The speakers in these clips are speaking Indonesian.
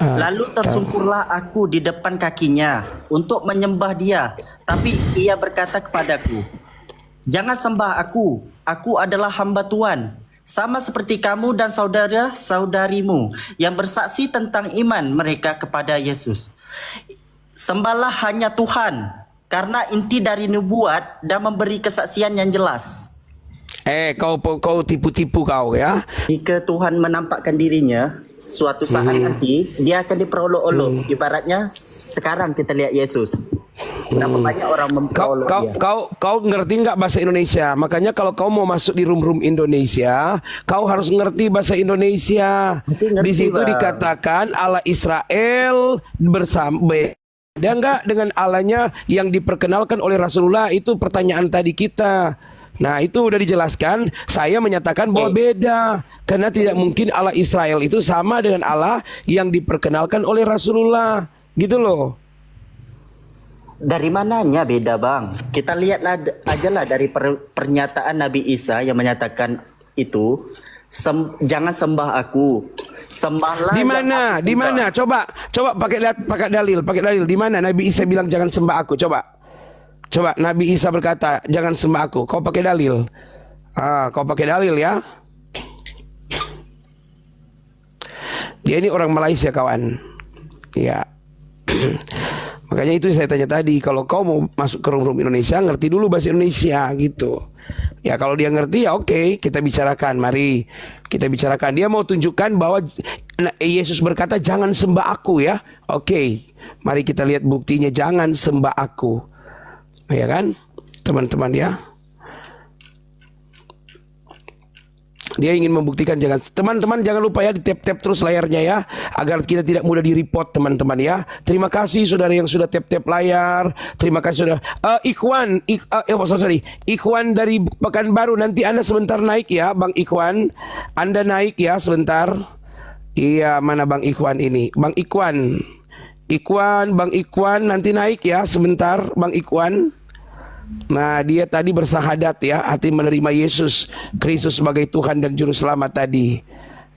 Lalu tersungkurlah aku di depan kakinya untuk menyembah dia. Tapi ia berkata kepadaku, jangan sembah aku adalah hamba Tuhan. Sama seperti kamu dan saudara-saudarimu yang bersaksi tentang iman mereka kepada Yesus. Sembahlah hanya Tuhan, karena inti dari nubuat dan memberi kesaksian yang jelas. Kau tipu-tipu kau ya. Jika Tuhan menampakkan dirinya, suatu saat nanti dia akan diperolok-olok. Ibaratnya sekarang kita lihat Yesus. Berapa banyak orang memperolok dia. Kau ngerti nggak bahasa Indonesia? Makanya kalau kau mau masuk di room Indonesia, kau harus ngerti bahasa Indonesia. Ngerti, Di situ Bang. dikatakan Allah Israel bersama. Dan enggak dengan Allahnya yang diperkenalkan oleh Rasulullah. Itu pertanyaan tadi kita. Nah itu udah dijelaskan. Saya menyatakan bahwa beda, karena tidak mungkin Allah Israel itu sama dengan Allah yang diperkenalkan oleh Rasulullah. Gitu loh. Dari mananya beda, Bang? Kita lihatlah aja lah dari pernyataan Nabi Isa yang menyatakan itu, jangan sembah aku, sembahlah. Di mana? Di mana? Coba pakai dalil. Di mana Nabi Isa bilang jangan sembah aku? Coba Nabi Isa berkata jangan sembah aku. Kau pakai dalil. Kau pakai dalil ya. Dia ini orang Malaysia kawan. Ya. Makanya itu saya tanya tadi, kalau kau mau masuk ke room Indonesia, ngerti dulu bahasa Indonesia gitu. Ya kalau dia ngerti ya oke, kita bicarakan. Mari kita bicarakan. Dia mau tunjukkan bahwa Yesus berkata jangan sembah aku ya. Oke, mari kita lihat buktinya, jangan sembah aku. Ya kan teman-teman ya. Dia ingin membuktikan. Teman-teman jangan lupa ya, di tap-tap terus layarnya ya, agar kita tidak mudah di-report teman-teman ya. Terima kasih saudara yang sudah tap-tap layar. Terima kasih saudara. Ikhwan dari Pekanbaru, nanti Anda sebentar naik ya Bang Ikhwan. Anda naik ya sebentar. Iya, mana Bang Ikhwan ini? Bang Ikhwan. Bang Ikhwan nanti naik ya sebentar Bang Ikhwan. Nah dia tadi bersahadat ya, hati menerima Yesus Kristus sebagai Tuhan dan Juru Selamat tadi.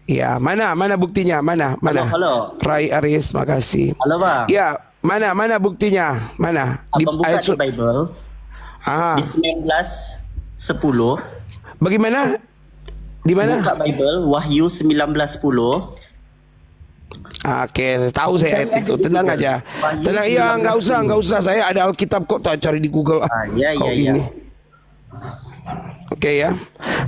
Ya, mana buktinya? Mana? Halo. Rai Aris, makasih. Halo Bang. Ya, mana buktinya? Mana? Abang buka di Bible. Di 19:10. Bagaimana? Di mana? Buka Bible Wahyu 19:10. Oke, tahu saya ayat itu. Tenang aja. Tenang, iya, nggak usah. Saya ada Alkitab kok, tak cari di Google. Iya. Oke ya.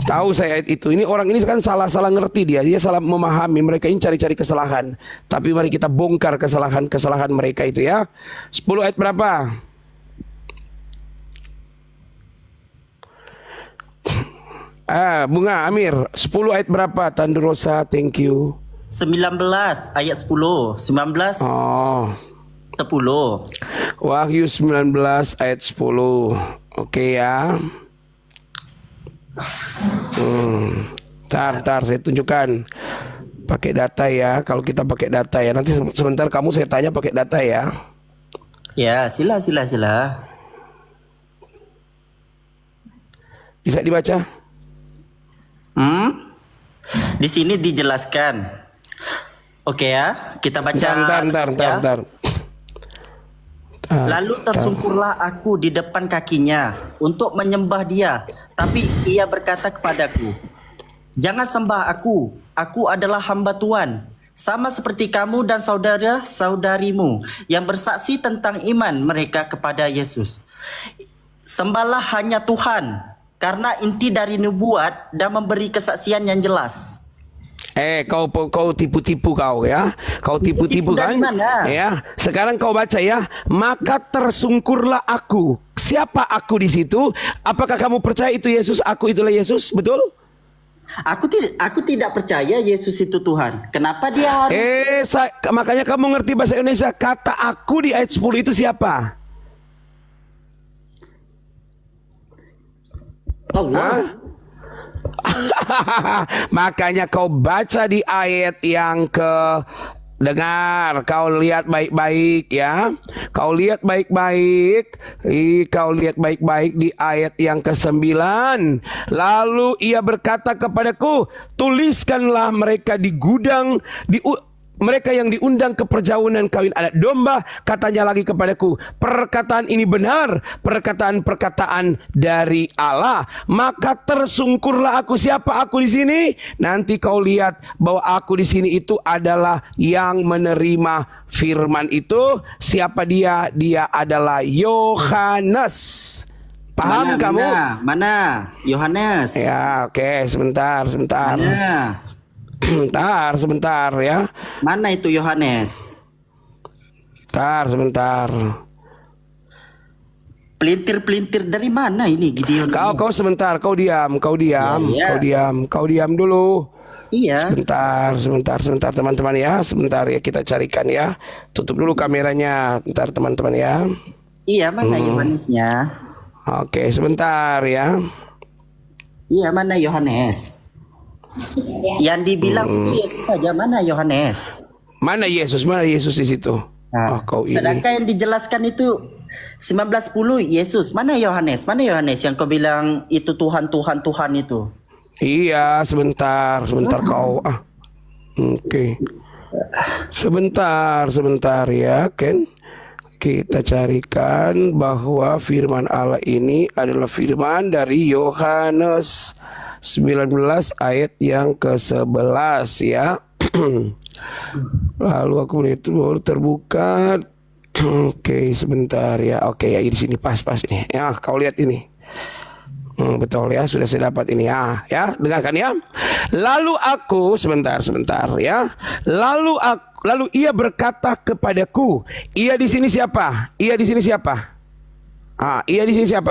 Tahu saya ayat itu. Ini orang ini kan salah ngerti dia. Dia salah memahami. Mereka ini cari-cari kesalahan. Tapi mari kita bongkar kesalahan mereka itu ya. 10 ayat berapa? Bunga Amir, 10 ayat berapa? Tandu Rosa, thank you. 19 ayat 10. 19 10. Wahyu 19 ayat 10. Oke ya. Ntar saya tunjukkan pakai data ya. Kalau kita pakai data ya, nanti sebentar kamu saya tanya pakai data ya. Ya, sila. Bisa dibaca? Di sini dijelaskan. Oke ya, kita baca. Ntar. Lalu tersungkurlah aku di depan kakinya untuk menyembah dia. Tapi ia berkata kepadaku, jangan sembah aku adalah hamba Tuhan. Sama seperti kamu dan saudara-saudarimu yang bersaksi tentang iman mereka kepada Yesus. Sembahlah hanya Tuhan, karena inti dari nubuat dan memberi kesaksian yang jelas. Kau tipu-tipu kau ya. Kau tipu-tipu kan? Ya. Sekarang kau baca ya. Maka tersungkurlah aku. Siapa aku di situ? Apakah kamu percaya itu Yesus? Aku itulah Yesus, betul? Aku tidak percaya Yesus itu Tuhan. Kenapa dia harus? Makanya kamu ngerti bahasa Indonesia. Kata aku di ayat 10 itu siapa? Allah. Makanya kau baca di ayat yang dengar, kau lihat baik-baik ya. Kau lihat baik-baik di ayat yang ke-9. Lalu ia berkata kepadaku, tuliskanlah mereka di gudang mereka yang diundang ke perjamuan kawin anak domba, katanya lagi kepadaku, perkataan ini benar, perkataan-perkataan dari Allah. Maka tersungkurlah aku. Siapa aku di sini? Nanti kau lihat bahwa aku di sini itu adalah yang menerima firman itu. Siapa dia? Dia adalah Yohanes. Paham kamu? Mana? Yohanes. Ya, oke, sebentar. Mana? Sebentar ya. Mana itu Yohanes? Sebentar. Pelintir-pelintir dari mana ini Gideon? Kau sebentar, kau diam. Ya. Kau diam dulu. Iya. Sebentar teman-teman ya. Sebentar ya, kita carikan ya. Tutup dulu kameranya. Bentar teman-teman ya. Iya, mana Yohanesnya? Oke, sebentar ya. Iya, mana Yohanes? Yang dibilang situ Yesus saja, mana Yohanes? Mana Yesus di situ? Nah, Kau ini. sedangkan yang dijelaskan itu 19:10 Yesus. Mana Yohanes? Yang kau bilang itu Tuhan itu? Iya, sebentar kau. Oke. Sebentar ya, Ken. Kita carikan bahwa firman Allah ini adalah firman dari Yohanes 19 ayat yang ke-11 ya. Lalu aku itu baru terbuka. Oke, sebentar ya. Oke, ya di sini pas ini. Ya, kau lihat ini. Betul ya, sudah saya dapat ini ya. Ya, dengarkan ya. Lalu aku sebentar ya. Lalu ia berkata kepadaku, ia di sini siapa? Ia di sini siapa?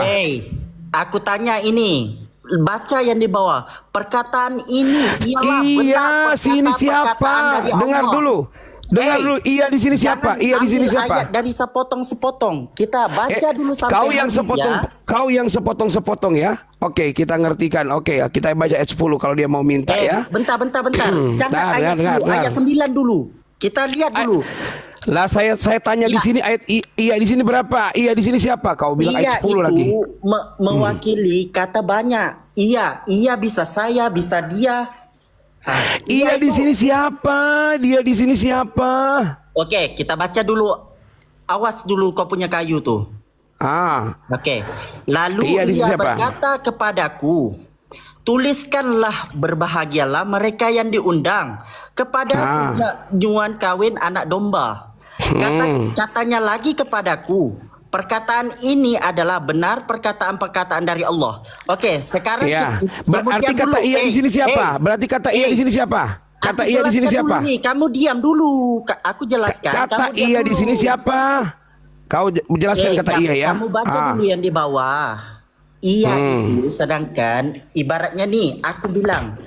Hey, aku tanya ini. Baca yang di bawah. Perkataan ini ialah benar sini siapa? Dengar dulu. Ia di sini siapa? Ia di sini siapa? Ayat dari sepotong-sepotong. Kita baca dulu sampai Kau yang sepotong-sepotong ya. Oke, kita ngertikan. Oke, kita baca ayat 10 kalau dia mau minta ya. Bentar. Jangan ayat 9 dulu. Kita lihat dulu. Lah saya tanya di sini ayat iya di sini berapa? Iya di sini siapa? Kau bilang ayat 10 lagi. Mewakili kata banyak. Iya bisa saya, bisa dia. Iya di sini siapa? Dia di sini siapa? Oke, kita baca dulu. Awas dulu kau punya kayu tuh. Oke. Lalu ia berkata kepadaku, tuliskanlah berbahagialah mereka yang diundang kepada perjamuan kawin anak domba. Katanya lagi kepadaku, perkataan ini adalah benar perkataan-perkataan dari Allah. Oke, sekarang berarti kata ia di sini siapa? Berarti kata ia di sini siapa? Kata ia di sini siapa? Kamu diam dulu. Aku jelaskan. Kata ia di sini siapa? Kau jelaskan kata iya ya. Kamu baca dulu yang di bawah. Iya itu sedangkan ibaratnya nih aku bilang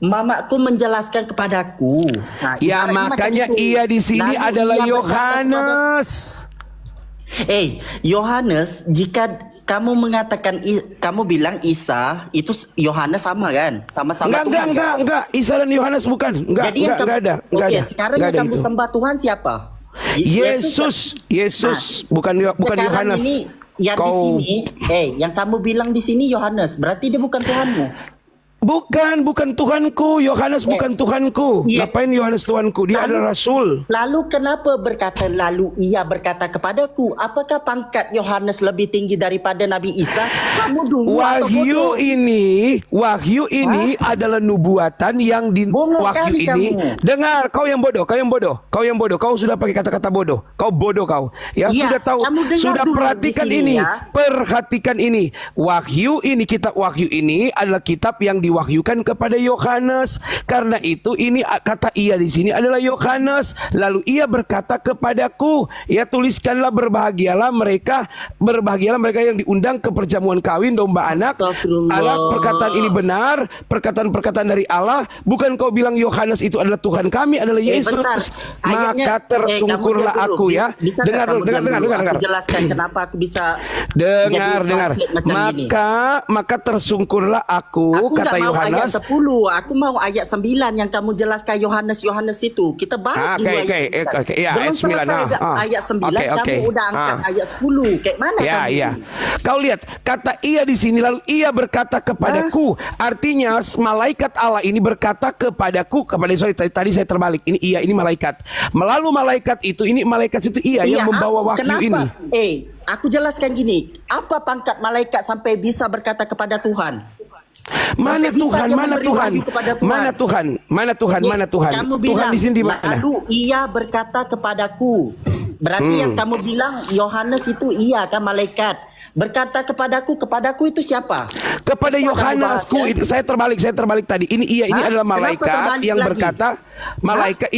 mamaku menjelaskan kepadaku. Ya makanya ia di sini adalah Yohanes. Yohanes, jika kamu mengatakan kamu bilang Isa itu Yohanes sama kan? Sama-sama Tuhan. Enggak. Isa dan Yohanes bukan. Enggak ada. Sekarang yang kamu sembah Tuhan siapa? Yesus, bukan Yohanes. Yang di sini, yang kamu bilang di sini Yohanes, berarti dia bukan Tuhanmu. Bukan Tuhanku. Yohanes bukan Tuhanku. Ngapain Yohanes Tuhanku? Dia adalah rasul. Lalu kenapa ia berkata kepadaku, apakah pangkat Yohanes lebih tinggi daripada Nabi Isa? Kamu dulu Wahyu ini adalah nubuatan yang di wahyu ini. Kamu. Dengar, kau yang bodoh. Kau sudah pakai kata-kata bodoh. Kau bodoh kau. Sudah tahu. Sudah perhatikan ini. Perhatikan ini. Kitab Wahyu ini adalah kitab yang diwahyukan kepada Yohanes. Karena itu ini kata ia di sini adalah Yohanes. Lalu ia berkata kepadaku, ya tuliskanlah berbahagialah mereka yang diundang ke perjamuan kawin domba anak. Allah perkataan ini benar, perkataan-perkataan dari Allah. Bukan kau bilang Yohanes itu adalah Tuhan kami, adalah Yesus. Maka tersungkurlah aku ya. Dengar. Jelaskan kenapa aku bisa dengar. Maka tersungkurlah aku kata Yohanes. Ayat 10, aku mau ayat 9 yang kamu jelaskan Yohanes itu. Kita bahas dulu ayat 9. Ayat 9 kamu udah angkat ayat 10. Kayak mana kamu? Kau lihat kata ia di sini lalu ia berkata kepadaku. Artinya malaikat Allah ini berkata kepadaku, tadi saya terbalik. Ini ia, ini malaikat. Lalu malaikat itu, ini malaikat itu ia yang membawa wahyu kenapa? ini. Aku jelaskan gini. Apa pangkat malaikat sampai bisa berkata kepada Tuhan? Mana Tuhan, mana Tuhan, mana Tuhan, mana Tuhan, mana Tuhan. Kamu Tuhan bilang, di sini di mana? lalu ia berkata kepadaku. Berarti yang kamu bilang Yohanes itu iya kan malaikat. Berkata kepadaku itu siapa? Kepada Yohanesku, saya terbalik tadi. Ini ia, ini adalah malaikat yang berkata, malaikat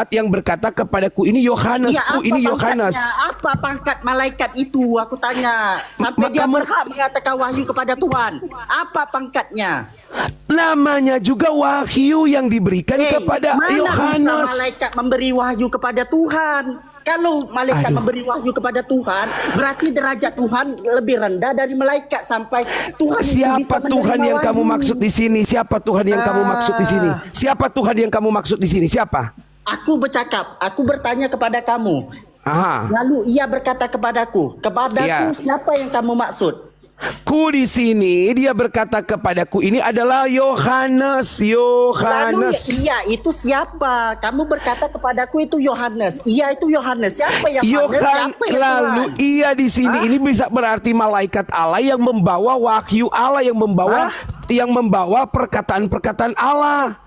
yang berkata kepadaku. Ini Yohanesku, ini Yohanes. Apa pangkat malaikat itu? Aku tanya. Sampai dia berhak mengatakan wahyu kepada Tuhan. Apa pangkatnya? Namanya juga wahyu yang diberikan kepada Yohanes. Mana bisa malaikat memberi wahyu kepada Tuhan? Kalau malaikat memberi wahyu kepada Tuhan, berarti derajat Tuhan lebih rendah dari malaikat sampai Tuhan. Siapa Tuhan yang kamu maksud di sini? Siapa Tuhan yang kamu maksud di sini? Siapa Tuhan yang kamu maksud di sini? Siapa? Aku bertanya kepada kamu. Lalu ia berkata kepadaku, siapa yang kamu maksud? Ku di sini dia berkata kepadaku, ini adalah Yohanes. Lalu ia itu siapa? Kamu berkata kepadaku itu Yohanes. Ia itu Yohanes. Siapa yang lalu ia di sini ini bisa berarti malaikat Allah yang membawa wahyu Allah, yang membawa perkataan-perkataan Allah.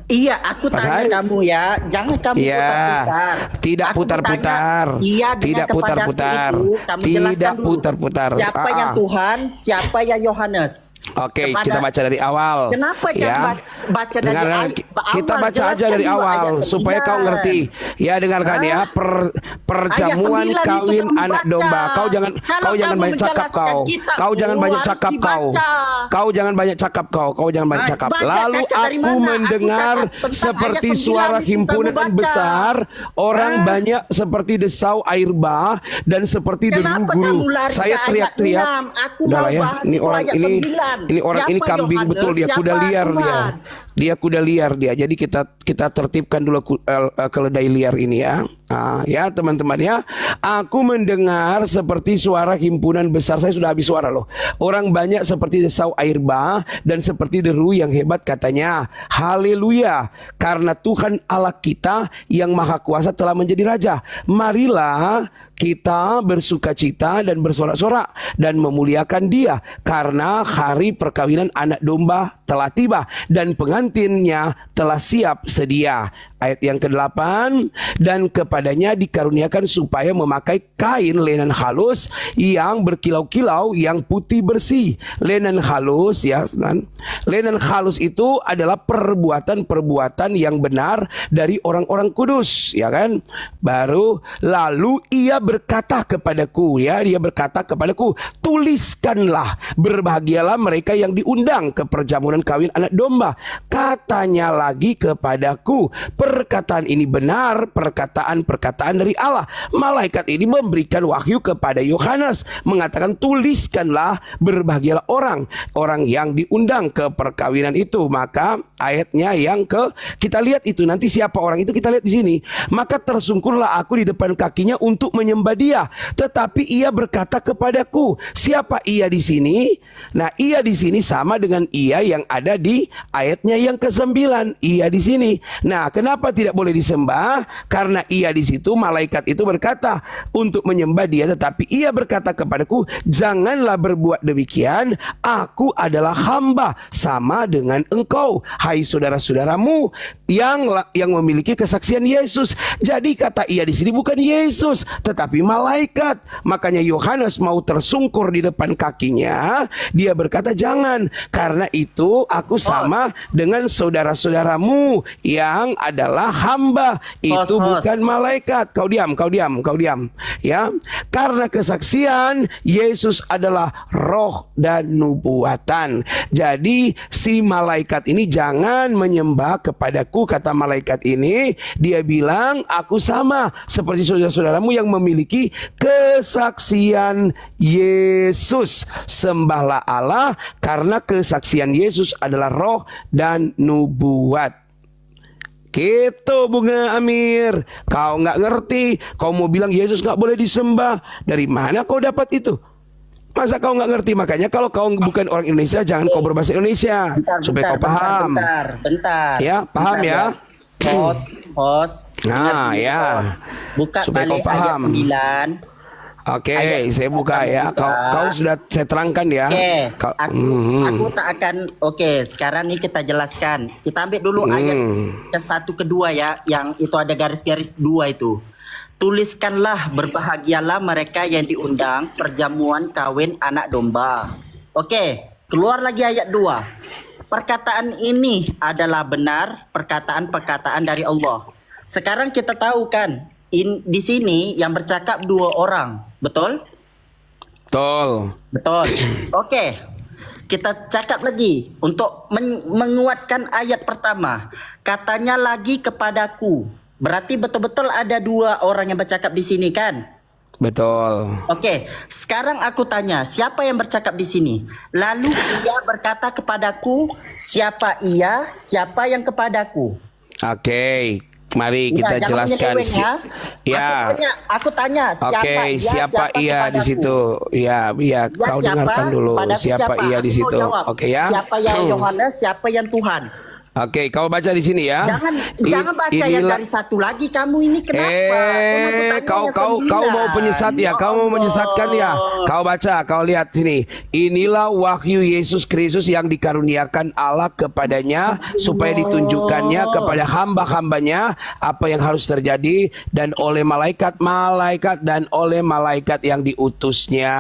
Iya, aku tanya kamu ya, jangan kamu putar-putar. Tidak putar-putar. Iya, tidak putar-putar. Tidak putar-putar. Siapa yang Tuhan, siapa yang Yohanes? Oke, kita baca dari awal. Kenapa jangan baca dari awal? Kita baca aja dari awal supaya kau ngerti. Ya, dengarkan ya, perjamuan kawin anak domba. Kau jangan banyak cakap kau. Kau jangan banyak cakap kau. Kau jangan banyak cakap kau. Kau jangan banyak cakap. Lalu aku mendengar seperti suara himpunan besar, orang banyak seperti desau air bah dan seperti deru guru. Saya teriak-teriak. Udahlah ya, ini orang ini kambing Yohanes, betul, dia kuda liar dia. Dia kuda liar dia. Jadi kita tertibkan dulu keledai liar ini ya. Ya teman-teman ya. Aku mendengar seperti suara himpunan besar. Saya sudah habis suara loh. Orang banyak seperti desau air bah dan seperti deru yang hebat katanya. Haleluya. Karena Tuhan Allah kita yang maha kuasa telah menjadi raja. Marilah kita bersukacita dan bersorak-sorak dan memuliakan dia. Karena hari perkawinan anak domba telah tiba dan pengantinnya telah siap sedia. Ayat yang ke-8, dan kepadanya dikaruniakan supaya memakai kain lenan halus yang berkilau-kilau yang putih bersih. Lenan halus ya, lenan halus itu adalah perbuatan-perbuatan yang benar dari orang-orang kudus, ya kan? Lalu ia berkata kepadaku, tuliskanlah, berbahagialah mereka yang diundang ke perjamuan kawin anak domba. Katanya lagi kepadaku, perkataan ini benar, perkataan dari Allah. Malaikat ini memberikan wahyu kepada Yohanes, mengatakan tuliskanlah, berbahagialah orang yang diundang ke perkawinan itu. Maka ayatnya yang kita lihat itu nanti siapa orang itu kita lihat di sini. Maka tersungkurlah aku di depan kakinya untuk menyembah dia. Tetapi ia berkata kepadaku, siapa ia di sini? Nah, ia di sini sama dengan ia yang ada di ayatnya yang ke-9. Ia di sini. Nah, kenapa tidak boleh disembah? Karena ia di situ, malaikat itu berkata untuk menyembah dia, tetapi ia berkata kepadaku, janganlah berbuat demikian. Aku adalah hamba sama dengan engkau, hai saudara-saudaramu yang memiliki kesaksian Yesus. Jadi kata ia di sini bukan Yesus, tetapi malaikat. Makanya Yohanes mau tersungkur di depan kakinya. Dia berkata jangan, karena itu aku sama dengan saudara-saudaramu yang adalah hamba. Itu bukan malaikat. Kau diam. Ya, karena kesaksian Yesus adalah roh dan nubuatan. Jadi si malaikat ini jangan menyembah kepadaku, kata malaikat ini. Dia bilang aku sama seperti saudara-saudaramu yang memiliki kesaksian Yesus. Sembahlah Allah karena kesaksian Yesus adalah roh dan nubuat. Gitu Bunga Amir. Kau nggak ngerti. Kau mau bilang Yesus nggak boleh disembah. Dari mana kau dapat itu? Masa kau nggak ngerti? Makanya kalau kau bukan orang Indonesia, jangan kau berbahasa Indonesia supaya kau paham. Bentar. Ya, paham ya? Host. Nah, Ingat, ya. host. Buka Supaya kau balik ayat paham. 9. Oke, Ayat saya buka ya. buka. Kau sudah saya terangkan ya. Oke, Kau- aku tak akan. Oke, sekarang nih kita jelaskan. Kita ambil dulu ayat ke 1 ke 2 ya, yang itu ada garis-garis 2 itu. Tuliskanlah berbahagialah mereka yang diundang perjamuan kawin anak domba. Oke, keluar lagi ayat 2. Perkataan ini adalah benar perkataan-perkataan dari Allah. Sekarang kita tahu kan, di sini yang bercakap 2 orang, betul? Betul. Betul. Oke. Kita cakap lagi untuk menguatkan ayat pertama. Katanya lagi kepadaku. Berarti betul-betul ada 2 orang yang bercakap di sini kan? Betul. Oke, sekarang aku tanya, siapa yang bercakap di sini? Lalu ia berkata kepadaku, siapa ia? Siapa yang kepadaku? Oke, mari Ya, kita jangan jelaskan. menyeleweng ya. Aku tanya, siapa Oke, ia? siapa ia di kepadaku? situ? Ya, Ya, kau siapa? dengarkan dulu. Kepadaku Siapa ia di Aku mau situ? jawab. Oke ya. Siapa yang Yohanes? Siapa yang Tuhan? Oke, kau baca di sini ya. Jangan baca yang Inilah- dari 1 lagi. Kamu ini kenapa? Kau mau penyesat ya? Kau mau menyesatkan ya? Kau baca, kau lihat sini. Inilah wahyu Yesus Kristus yang dikaruniakan Allah kepadanya supaya ditunjukkannya kepada hamba-hambanya apa yang harus terjadi dan oleh malaikat-malaikat dan oleh malaikat yang diutusnya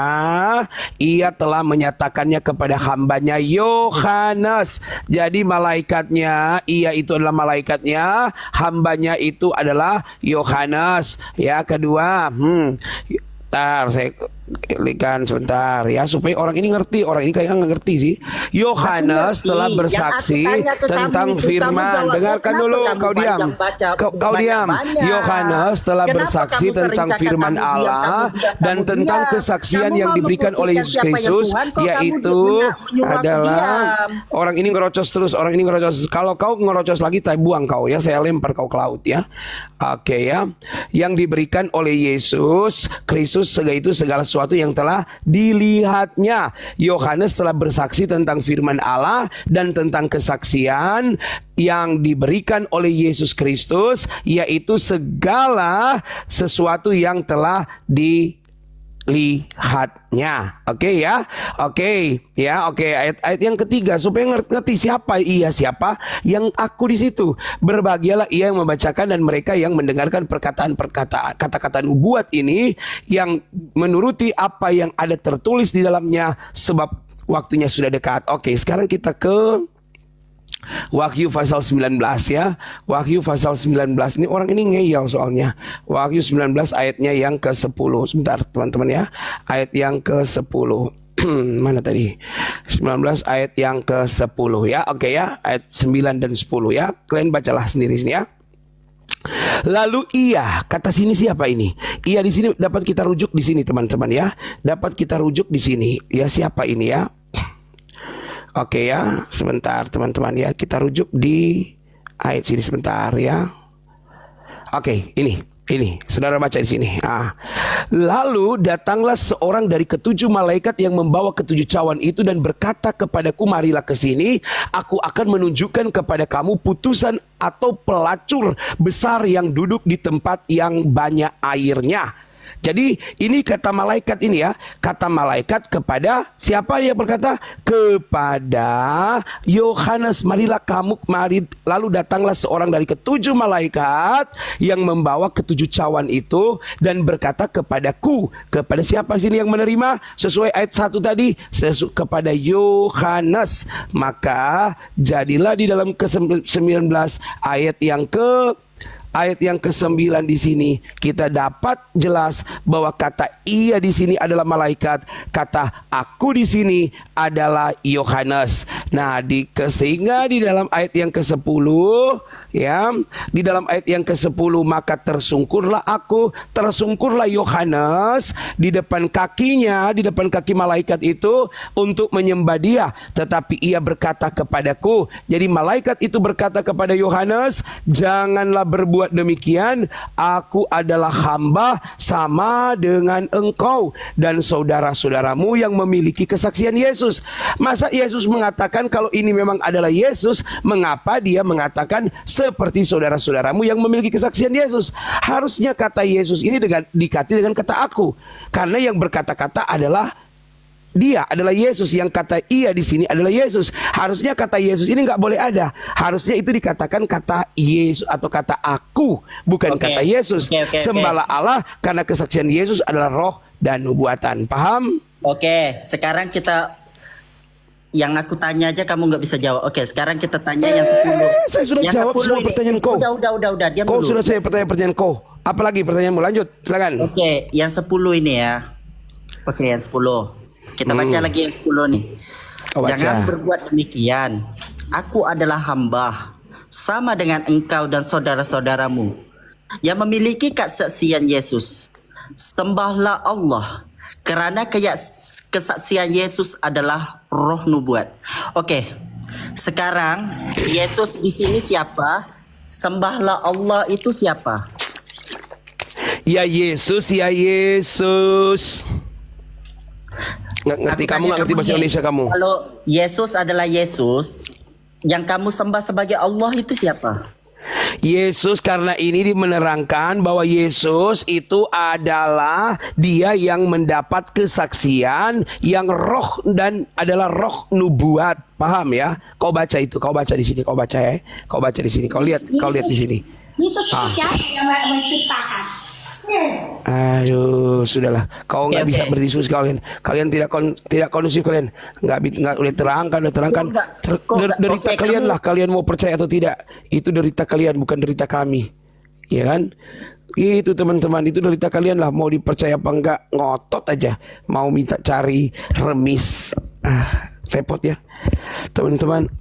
ia telah menyatakannya kepada hambanya Yohanes. Jadi malaikatnya, ia itu adalah malaikatnya, hambanya itu adalah Yohanes. Ya, kedua, Bentar, saya klikkan sebentar ya supaya orang ini ngerti. Orang ini kayaknya nggak ngerti sih. Yohanes telah bersaksi tentang firman. Dengarkan dulu, kau diam. Kau diam. Yohanes telah bersaksi tentang firman Allah dan tentang kesaksian yang diberikan oleh Yesus Kristus, yaitu adalah orang ini ngerocos terus. Orang ini ngerocos. Kalau kau ngerocos lagi, saya buang kau ya. Saya lempar kau ke laut ya. Oke ya. Yang diberikan oleh Yesus Kristus itu segala sesuatu yang telah dilihatnya. Yohanes telah bersaksi tentang firman Allah dan tentang kesaksian yang diberikan oleh Yesus Kristus, yaitu segala sesuatu yang telah dilihatnya. Oke ya. Oke ya. Oke, ayat yang ketiga supaya ngerti siapa ia, siapa yang aku di situ. Berbahagialah ia yang membacakan dan mereka yang mendengarkan perkataan kata-kata nubuat ini yang menuruti apa yang ada tertulis di dalamnya sebab waktunya sudah dekat. Oke, sekarang kita ke Wahyu pasal 19 ya. Wahyu pasal 19. Ini orang ini ngeyel soalnya. Wahyu 19 ayatnya yang ke-10. Sebentar teman-teman ya. Ayat yang ke-10. Mana tadi? 19 ayat yang ke-10 ya. Oke ya. Ayat 9 dan 10 ya. Kalian bacalah sendiri sini ya. Lalu ia, kata sini siapa ini? Ia di sini dapat kita rujuk di sini teman-teman ya. Dapat kita rujuk di sini. Ya, siapa ini ya? Oke ya, sebentar teman-teman ya, kita rujuk di ayat sini sebentar ya. Oke, ini saudara baca di sini. Lalu datanglah seorang dari ketujuh malaikat yang membawa ketujuh cawan itu dan berkata kepadaku, marilah ke sini, aku akan menunjukkan kepada kamu putusan atau pelacur besar yang duduk di tempat yang banyak airnya. Jadi ini kata malaikat ini ya. Kata malaikat kepada siapa dia berkata? Kepada Yohanes. Marilah kamu mari. Lalu datanglah seorang dari ketujuh malaikat yang membawa ketujuh cawan itu dan berkata kepadaku. Kepada siapa sini yang menerima? Sesuai ayat 1 tadi, kepada Yohanes. Maka jadilah di dalam ke-19 ayat yang ke-9 di sini kita dapat jelas bahwa kata ia di sini adalah malaikat, kata aku di sini adalah Yohanes. Nah, sehingga di dalam ayat yang ke-10 ya, di dalam ayat yang ke-10 maka tersungkurlah Yohanes di depan kakinya, di depan kaki malaikat itu untuk menyembah dia, tetapi ia berkata kepadaku. Jadi malaikat itu berkata kepada Yohanes, janganlah berbuat berbuat demikian, aku adalah hamba sama dengan engkau dan saudara-saudaramu yang memiliki kesaksian Yesus. Masa Yesus mengatakan kalau ini memang adalah Yesus, mengapa dia mengatakan seperti saudara-saudaramu yang memiliki kesaksian Yesus? Harusnya kata Yesus ini diganti dengan kata aku. Karena yang berkata-kata adalah dia, adalah Yesus. Yang kata ia di sini adalah Yesus. Harusnya kata Yesus ini nggak boleh ada. Harusnya itu dikatakan kata Yesus atau kata aku, bukan kata Yesus. Sembahlah Allah karena kesaksian Yesus adalah roh dan nubuatan. Paham? Oke, sekarang kita yang aku tanya aja kamu nggak bisa jawab. Oke, sekarang kita tanya yang 10. Saya sudah Yang jawab 10 semua ini. pertanyaan kau. Udah, diam Kau dulu. sudah saya pertanyaan kau. Apalagi pertanyaanmu? Lanjut, silakan. Oke, yang 10 ini ya. Oke, yang 10. Kita baca lagi yang 10 nih. Kau baca. Jangan berbuat demikian. Aku adalah hamba sama dengan engkau dan saudara-saudaramu yang memiliki kesaksian Yesus. Sembahlah Allah kerana kesaksian Yesus adalah roh nubuat. Oke. Sekarang Yesus di sini siapa? Sembahlah Allah itu siapa? Ya Yesus, ya Yesus. Nggak ngerti, Aku kamu tanya nggak ngerti bahasa nih, Indonesia kamu. Kalau Yesus adalah Yesus, yang kamu sembah sebagai Allah itu siapa? Yesus, karena ini menerangkan bahwa Yesus itu adalah dia yang mendapat kesaksian yang roh dan adalah roh nubuat. Paham ya? Kau baca itu, kau baca di sini, kau baca ya. Kau baca di sini, kau lihat di sini. Yesus itu siapa yang menciptakan? Aduh, sudahlah. Kau nggak bisa berdiskusi kalian. Kalian tidak kondusif kalian. Nggak udah terangkan. Derita kalian lah. Kalian mau percaya atau tidak? Itu derita kalian, bukan derita kami. Ya kan? Itu teman-teman, itu derita kalian lah. Mau dipercaya apa enggak, ngotot aja. Mau minta cari remis. Repot ya, teman-teman.